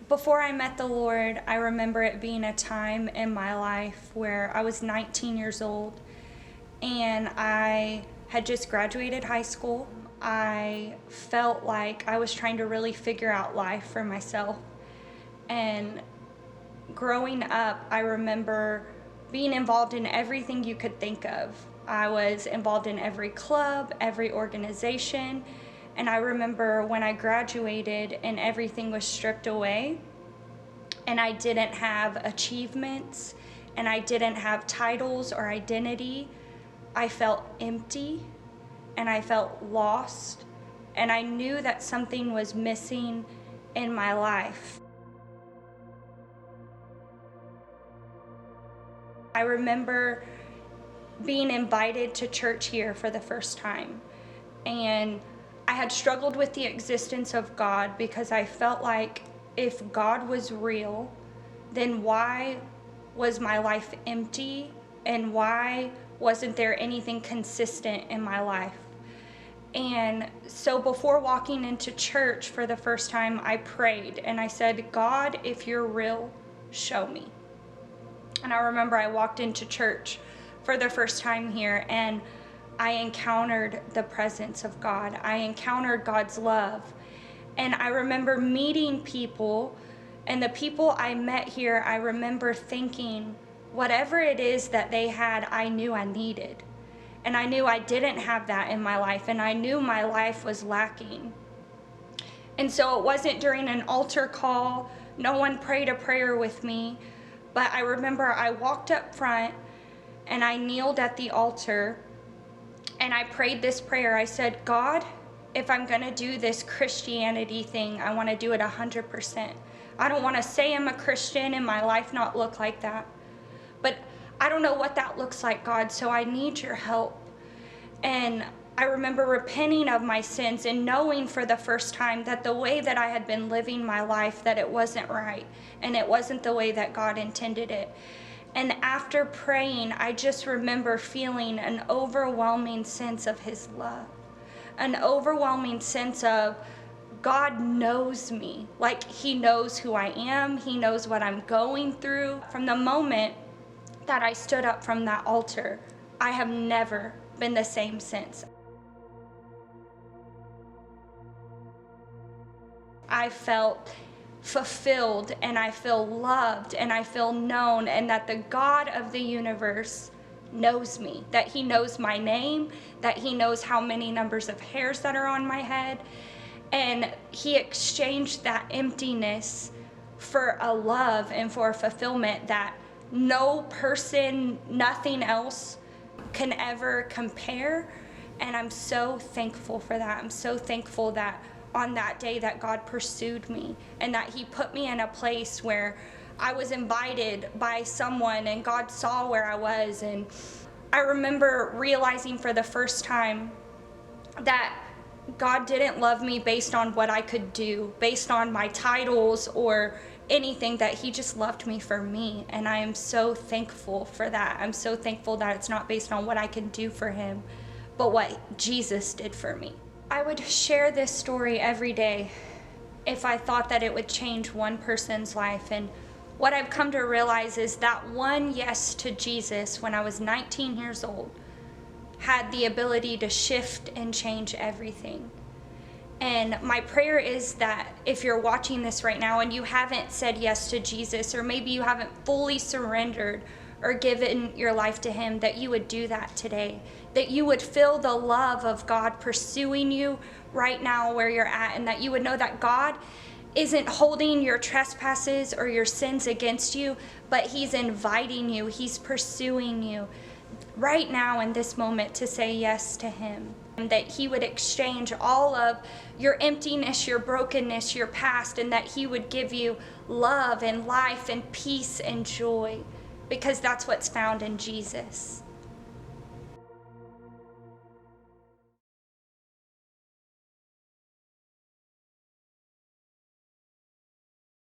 Before I met the Lord, I remember it being a time in my life where I was 19 years old and I had just graduated high school. I felt like I was trying to really figure out life for myself. And growing up, I remember being involved in everything you could think of. I was involved in every club, every organization, and I remember when I graduated and everything was stripped away, and I didn't have achievements, and I didn't have titles or identity. I felt empty, and I felt lost, and I knew that something was missing in my life. I remember being invited to church here for the first time, and I had struggled with the existence of God because I felt like if God was real, then why was my life empty, and why wasn't there anything consistent in my life? And so before walking into church for the first time, I prayed and I said, God, if you're real, show me. And I remember I walked into church for the first time here, and I encountered the presence of God. I encountered God's love. And I remember meeting people, and the people I met here, I remember thinking, whatever it is that they had, I knew I needed. And I knew I didn't have that in my life, and I knew my life was lacking. And so it wasn't during an altar call, no one prayed a prayer with me, but I remember I walked up front and I kneeled at the altar and I prayed this prayer. I said, God, if I'm gonna do this Christianity thing, I wanna do it 100%. I don't wanna say I'm a Christian and my life not look like that. But I don't know what that looks like, God, so I need your help. And I remember repenting of my sins and knowing for the first time that the way that I had been living my life, that it wasn't right, and it wasn't the way that God intended it. And after praying, I just remember feeling an overwhelming sense of his love, an overwhelming sense of God knows me, like he knows who I am, he knows what I'm going through. From the moment that I stood up from that altar, I have never been the same since. I felt fulfilled, and I feel loved, and I feel known, and that the God of the universe knows me, that he knows my name, that he knows how many numbers of hairs that are on my head, and he exchanged that emptiness for a love and for a fulfillment that no person, nothing else can ever compare. And I'm so thankful for that. I'm so thankful that on that day that God pursued me, and that he put me in a place where I was invited by someone and God saw where I was. And I remember realizing for the first time that God didn't love me based on what I could do, based on my titles or anything, that he just loved me for me. And I am so thankful for that. I'm so thankful that it's not based on what I can do for him, but what Jesus did for me. I would share this story every day if I thought that it would change one person's life. And what I've come to realize is that one yes to Jesus when I was 19 years old had the ability to shift and change everything. And my prayer is that if you're watching this right now and you haven't said yes to Jesus, or maybe you haven't fully surrendered or given your life to him, that you would do that today, that you would feel the love of God pursuing you right now where you're at, and that you would know that God isn't holding your trespasses or your sins against you, but he's inviting you, he's pursuing you right now in this moment to say yes to him. And that he would exchange all of your emptiness, your brokenness, your past, and that he would give you love and life and peace and joy, because that's what's found in Jesus.